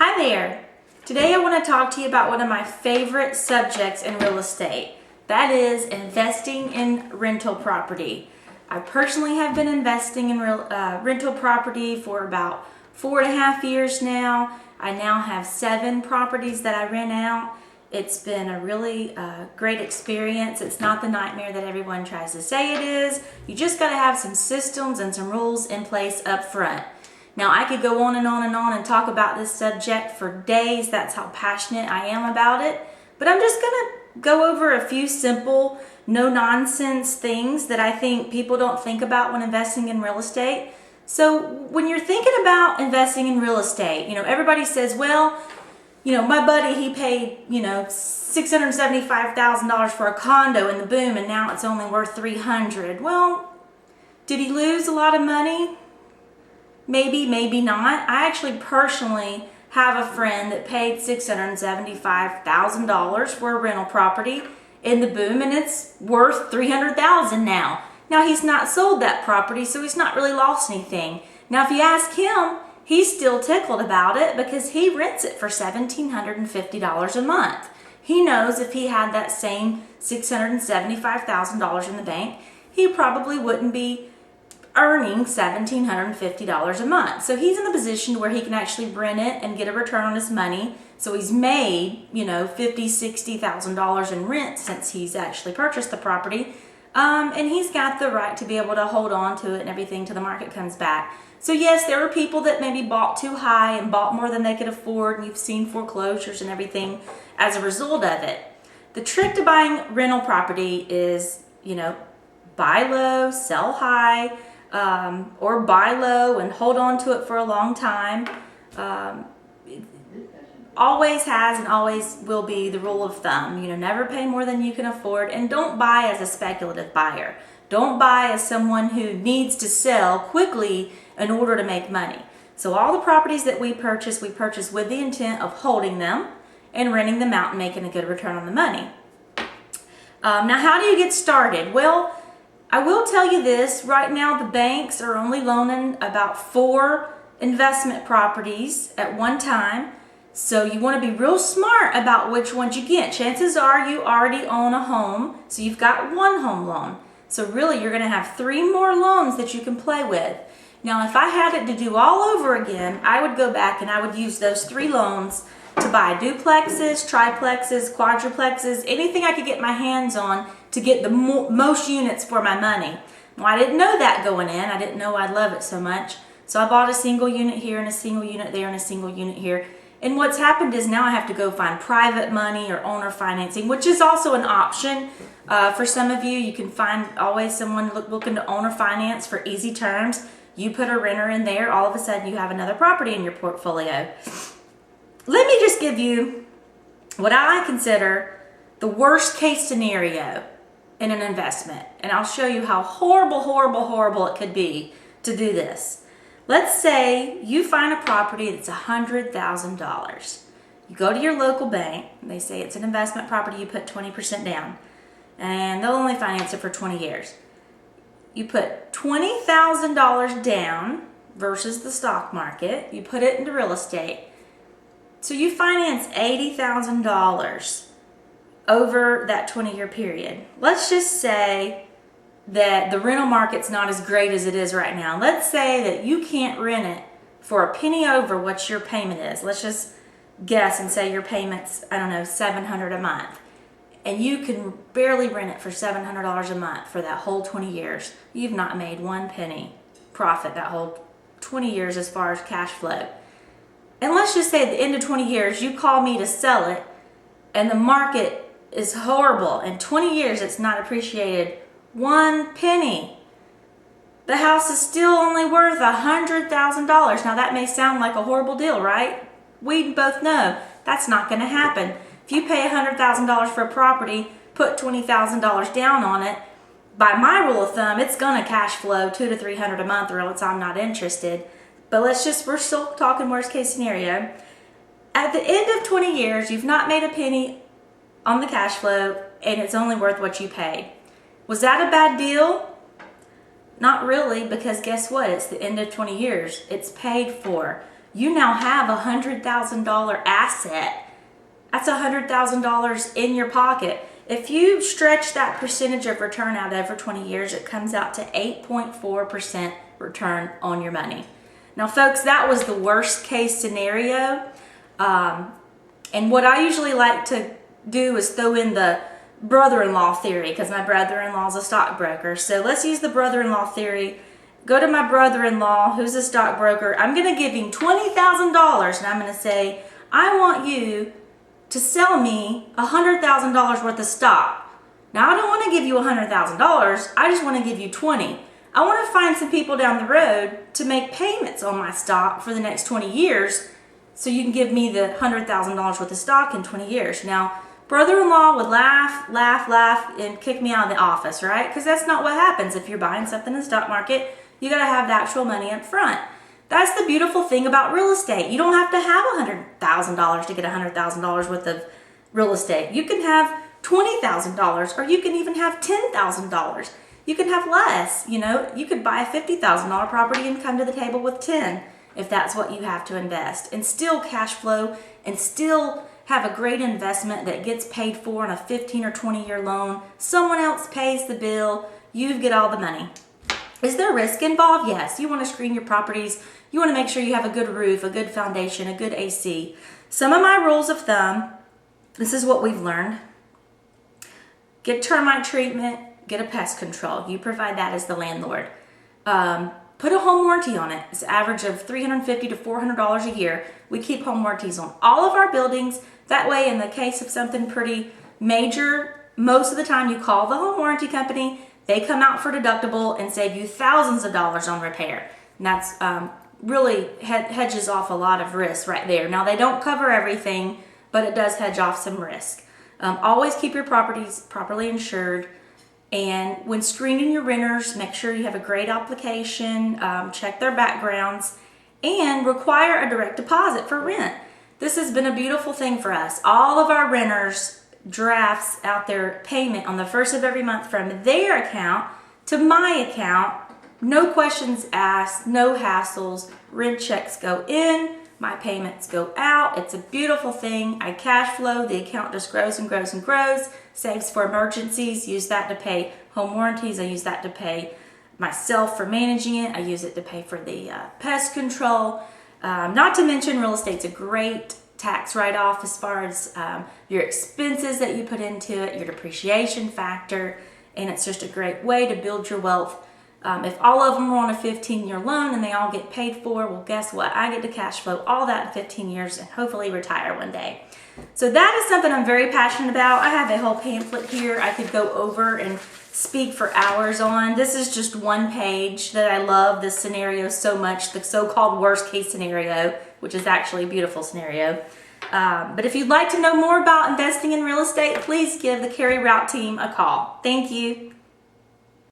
Hi there. Today I want to talk to you about one of my favorite subjects in real estate. That is investing in rental property. I personally have been investing in rental property for about 4.5 years now. I now have 7 properties that I rent out. It's been a really great experience. It's not the nightmare that everyone tries to say it is. You just got to have some systems and some rules in place up front. Now, I could go on and on and on and talk about this subject for days. That's how passionate I am about it. But I'm just going to go over a few simple, no-nonsense things that I think people don't think about when investing in real estate. So when you're thinking about investing in real estate, everybody says, well, my buddy, he paid, $675,000 for a condo in the boom, and now it's only worth $300,000. Well, did he lose a lot of money? Maybe, maybe not. I actually personally have a friend that paid $675,000 for a rental property in the boom, and it's worth $300,000 now. Now, he's not sold that property, so he's not really lost anything. Now, if you ask him, he's still tickled about it because he rents it for $1,750 a month. He knows if he had that same $675,000 in the bank, he probably wouldn't be earning $1,750 a month. So he's in the position where he can actually rent it and get a return on his money. So he's made, $50,000, $60,000 in rent since he's actually purchased the property. And he's got the right to be able to hold on to it and everything till the market comes back. So yes, there were people that maybe bought too high and bought more than they could afford, and you've seen foreclosures and everything as a result of it. The trick to buying rental property is, buy low, sell high, or buy low and hold on to it for a long time. Always has and always will be the rule of thumb. Never pay more than you can afford, and don't buy as a speculative buyer. Don't buy as someone who needs to sell quickly in order to make money. So all the properties that we purchase with the intent of holding them and renting them out and making a good return on the money. Now, how do you get started? Well, I will tell you this, right now the banks are only loaning about 4 investment properties at one time. So you want to be real smart about which ones you get. Chances are you already own a home, so you've got 1 home loan. So really you're going to have 3 more loans that you can play with. Now, if I had it to do all over again, I would go back and I would use those 3 loans to buy duplexes, triplexes, quadruplexes, anything I could get my hands on to get the most units for my money. Well, I didn't know that going in. I didn't know I'd love it so much. So I bought a single unit here and a single unit there and a single unit here. And what's happened is now I have to go find private money or owner financing, which is also an option for some of you. You can find always someone looking to owner finance for easy terms. You put a renter in there, all of a sudden you have another property in your portfolio. Let me just give you what I consider the worst case scenario in an investment. And I'll show you how horrible, horrible, horrible it could be to do this. Let's say you find a property that's $100,000. You go to your local bank, they say it's an investment property, you put 20% down, and they'll only finance it for 20 years. You put $20,000 down versus the stock market, you put it into real estate, so you finance $80,000 over that 20-year period. Let's just say that the rental market's not as great as it is right now. Let's say that you can't rent it for a penny over what your payment is. Let's just guess and say your payment's, $700 a month. And you can barely rent it for $700 a month for that whole 20 years. You've not made 1 penny profit that whole 20 years as far as cash flow. And let's just say at the end of 20 years, you call me to sell it, and the market is horrible. In 20 years, it's not appreciated 1 penny. The house is still only worth $100,000. Now, that may sound like a horrible deal, right? We both know that's not going to happen. If you pay $100,000 for a property, put $20,000 down on it, by my rule of thumb, it's going to cash flow $200 to $300 a month, or else I'm not interested. But we're still talking worst case scenario. At the end of 20 years, you've not made a penny on the cash flow, and it's only worth what you paid. Was that a bad deal? Not really, because guess what? It's the end of 20 years. It's paid for. you now have $100,000 asset. That's $100,000 in your pocket. If you stretch that percentage of return out over 20 years, it comes out to 8.4% return on your money. Now, folks, that was the worst case scenario. And what I usually like to do is throw in the brother-in-law theory, because my brother-in-law is a stockbroker. So let's use the brother-in-law theory. Go to my brother-in-law, who's a stockbroker. I'm going to give him $20,000, and I'm going to say, I want you to sell me $100,000 worth of stock. Now, I don't want to give you $100,000. I just want to give you 20. I want to find some people down the road to make payments on my stock for the next 20 years, so you can give me the $100,000 worth of stock in 20 years. Now, brother-in-law would laugh, and kick me out of the office, right? Because that's not what happens. If you're buying something in the stock market, you got to have the actual money up front. That's the beautiful thing about real estate. You don't have to have $100,000 to get $100,000 worth of real estate. You can have $20,000, or you can even have $10,000. You can have less. You know, you could buy a $50,000 property and come to the table with 10 if that's what you have to invest, and still cash flow and still have a great investment that gets paid for in a 15 or 20-year loan. Someone else pays the bill. You get all the money. Is there risk involved? Yes. You want to screen your properties. You want to make sure you have a good roof, a good foundation, a good AC. Some of my rules of thumb, this is what we've learned. Get termite treatment, get a pest control. You provide that as the landlord. Put a home warranty on it. It's an average of $350 to $400 a year. We keep home warranties on all of our buildings. That way, in the case of something pretty major, most of the time you call the home warranty company. They come out for deductible and save you thousands of dollars on repair. And that's really hedges off a lot of risk right there. Now, they don't cover everything, but it does hedge off some risk. Always keep your properties properly insured. And when screening your renters, make sure you have a great application, check their backgrounds, and require a direct deposit for rent. This has been a beautiful thing for us. All of our renters drafts out their payment on the first of every month from their account to my account. No questions asked, no hassles. Rent checks go in, my payments go out. It's a beautiful thing. I cash flow, the account just grows and grows and grows. Saves for emergencies, use that to pay home warranties. I use that to pay myself for managing it. I use it to pay for the pest control. Not to mention, real estate's a great tax write-off as far as your expenses that you put into it, your depreciation factor, and it's just a great way to build your wealth. If all of them are on a 15-year loan and they all get paid for, well, guess what? I get to cash flow all that in 15 years and hopefully retire one day. So that is something I'm very passionate about. I have a whole pamphlet here I could go over and speak for hours on. This is just one page that I love this scenario so much, the so-called worst case scenario, which is actually a beautiful scenario. But if you'd like to know more about investing in real estate, please give the Carrie Routt team a call. Thank you.